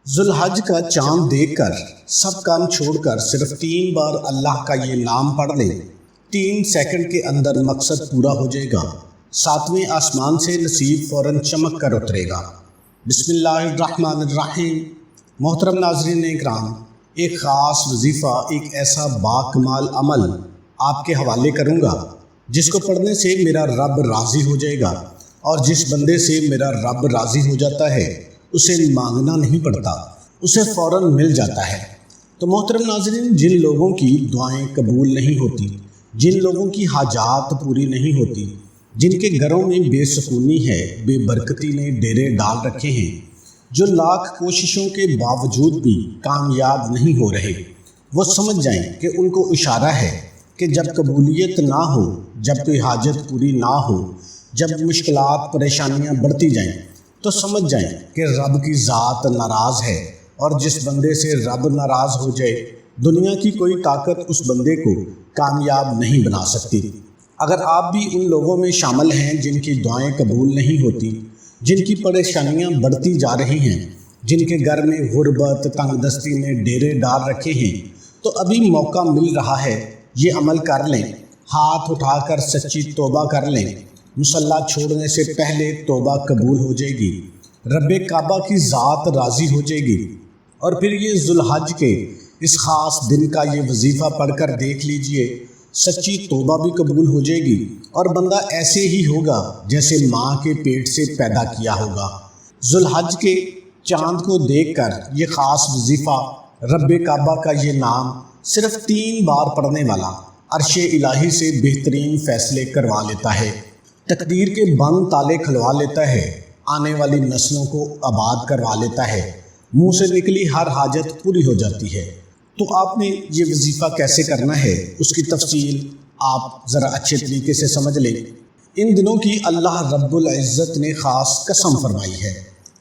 ذوالحج کا چاند دیکھ کر سب کام چھوڑ کر صرف 3 بار اللہ کا یہ نام پڑھ لیں، 3 سیکنڈ کے اندر مقصد پورا ہو جائے گا۔ 7ویں آسمان سے نصیب فوراً چمک کر اترے گا۔ بسم اللہ الرحمن الرحیم۔ محترم ناظرین اکرام، ایک خاص وظیفہ، ایک ایسا باکمال عمل آپ کے حوالے کروں گا جس کو پڑھنے سے میرا رب راضی ہو جائے گا، اور جس بندے سے میرا رب راضی ہو جاتا ہے اسے مانگنا نہیں پڑتا، اسے فوراً مل جاتا ہے۔ تو محترم ناظرین، جن لوگوں کی دعائیں قبول نہیں ہوتی، جن لوگوں کی حاجات پوری نہیں ہوتی، جن کے گھروں میں بے سکونی ہے، بے برکتی نے ڈیرے ڈال رکھے ہیں، جو لاکھ کوششوں کے باوجود بھی کامیاب نہیں ہو رہے، وہ سمجھ جائیں کہ ان کو اشارہ ہے کہ جب قبولیت نہ ہو، جب کوئی حاجت پوری نہ ہو، جب مشکلات پریشانیاں بڑھتی جائیں، تو سمجھ جائیں کہ رب کی ذات ناراض ہے، اور جس بندے سے رب ناراض ہو جائے، دنیا کی کوئی طاقت اس بندے کو کامیاب نہیں بنا سکتی۔ اگر آپ بھی ان لوگوں میں شامل ہیں جن کی دعائیں قبول نہیں ہوتی، جن کی پریشانیاں بڑھتی جا رہی ہیں، جن کے گھر میں غربت، تنگ دستی نے ڈیرے ڈال رکھے ہیں، تو ابھی موقع مل رہا ہے، یہ عمل کر لیں۔ ہاتھ اٹھا کر سچی توبہ کر لیں۔ مصلی چھوڑنے سے پہلے توبہ قبول ہو جائے گی، رب کعبہ کی ذات راضی ہو جائے گی، اور پھر یہ ذوالحج کے اس خاص دن کا یہ وظیفہ پڑھ کر دیکھ لیجئے، سچی توبہ بھی قبول ہو جائے گی، اور بندہ ایسے ہی ہوگا جیسے ماں کے پیٹ سے پیدا کیا ہوگا۔ ذوالحج کے چاند کو دیکھ کر یہ خاص وظیفہ، رب کعبہ کا یہ نام صرف 3 بار پڑھنے والا عرش الہی سے بہترین فیصلے کروا لیتا ہے، تقدیر کے بند تالے کھلوا لیتا ہے، آنے والی نسلوں کو آباد کروا لیتا ہے، منہ سے نکلی ہر حاجت پوری ہو جاتی ہے۔ تو آپ نے یہ وظیفہ کیسے کرنا ہے، اس کی تفصیل آپ ذرا اچھے طریقے سے سمجھ لیں۔ ان دنوں کی اللہ رب العزت نے خاص قسم فرمائی ہے،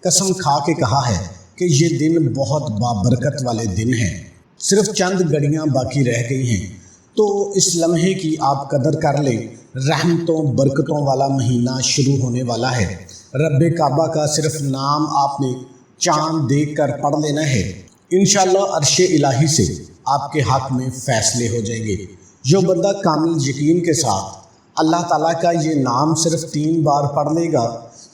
قسم کھا کے کہا ہے کہ یہ دن بہت بابرکت والے دن ہیں، صرف چند گھڑیاں باقی رہ گئی ہیں، تو اس لمحے کی آپ قدر کر لیں۔ رحمتوں برکتوں والا مہینہ شروع ہونے والا ہے۔ رب کعبہ کا صرف نام آپ نے چاند دیکھ کر پڑھ لینا ہے، انشاءاللہ عرش الہی سے آپ کے حق میں فیصلے ہو جائیں گے۔ جو بندہ کامل یقین کے ساتھ اللہ تعالیٰ کا یہ نام صرف 3 بار پڑھ لے گا،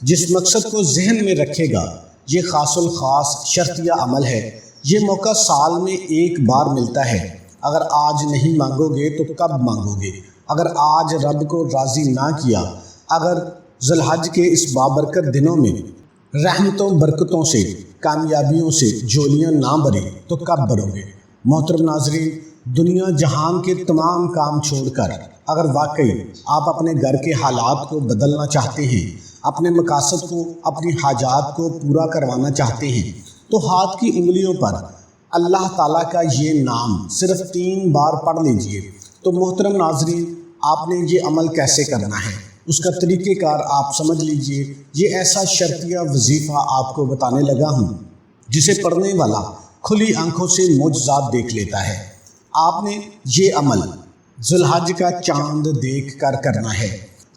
جس مقصد کو ذہن میں رکھے گا، یہ خاص الخاص شرطیہ عمل ہے۔ یہ موقع سال میں 1 بار ملتا ہے۔ اگر آج نہیں مانگو گے تو کب مانگو گے؟ اگر آج رب کو راضی نہ کیا، اگر ذوالحج کے اس بابرکت دنوں میں رحمتوں برکتوں سے، کامیابیوں سے جولیاں نہ بھری تو کب بھرو گے؟ محترم ناظرین، دنیا جہان کے تمام کام چھوڑ کر اگر واقعی آپ اپنے گھر کے حالات کو بدلنا چاہتے ہیں، اپنے مقاصد کو، اپنی حاجات کو پورا کروانا چاہتے ہیں، تو ہاتھ کی انگلیوں پر اللہ تعالیٰ کا یہ نام صرف 3 بار پڑھ لیجئے۔ تو محترم ناظرین، آپ نے یہ عمل کیسے کرنا ہے، اس کا طریقہ کار آپ سمجھ لیجئے۔ یہ ایسا شرطیہ وظیفہ آپ کو بتانے لگا ہوں جسے پڑھنے والا کھلی آنکھوں سے معجزات دیکھ لیتا ہے۔ آپ نے یہ عمل ذوالحج کا چاند دیکھ کر کرنا ہے۔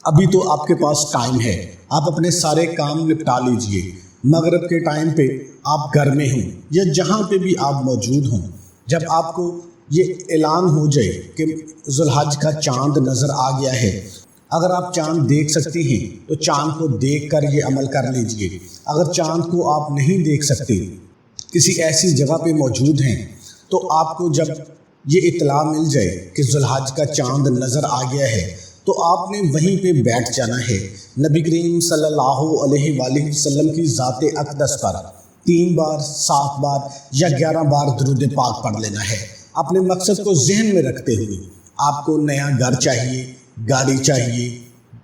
ابھی تو آپ کے پاس ٹائم ہے، آپ اپنے سارے کام نپٹا لیجئے۔ مغرب کے ٹائم پہ آپ گھر میں ہوں یا جہاں پہ بھی آپ موجود ہوں، جب آپ کو یہ اعلان ہو جائے کہ ذوالحج کا چاند نظر آ گیا ہے، اگر آپ چاند دیکھ سکتے ہیں تو چاند کو دیکھ کر یہ عمل کر لیجئے۔ اگر چاند کو آپ نہیں دیکھ سکتے، کسی ایسی جگہ پہ موجود ہیں، تو آپ کو جب یہ اطلاع مل جائے کہ ذوالحج کا چاند نظر آ گیا ہے، تو آپ نے وہیں پہ بیٹھ جانا ہے۔ نبی کریم صلی اللہ علیہ وآلہ وسلم کی ذات اقدس پر 3 بار، 7 بار یا 11 بار درود پاک پڑھ لینا ہے، اپنے مقصد کو ذہن میں رکھتے ہوئے۔ آپ کو نیا گھر چاہیے، گاڑی چاہیے،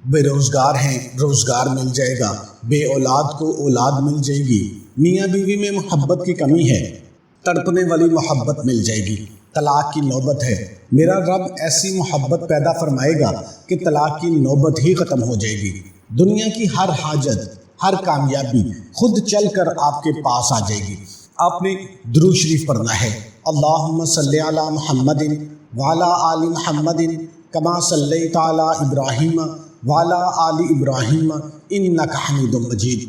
بے روزگار ہیں، روزگار مل جائے گا، بے اولاد کو اولاد مل جائے گی، میاں بیوی میں محبت کی کمی ہے، تڑپنے والی محبت مل جائے گی، طلاق کی نوبت ہے، میرا رب ایسی محبت پیدا فرمائے گا کہ طلاق کی نوبت ہی ختم ہو جائے گی۔ دنیا کی ہر حاجت، ہر کامیابی خود چل کر آپ کے پاس آ جائے گی۔ آپ نے درود شریف پڑھنا ہے، اللہم صلی علی محمد وعلی آل محمد کما صلیت علی ابراہیم وعلی آل ابراہیم انک حمید مجید۔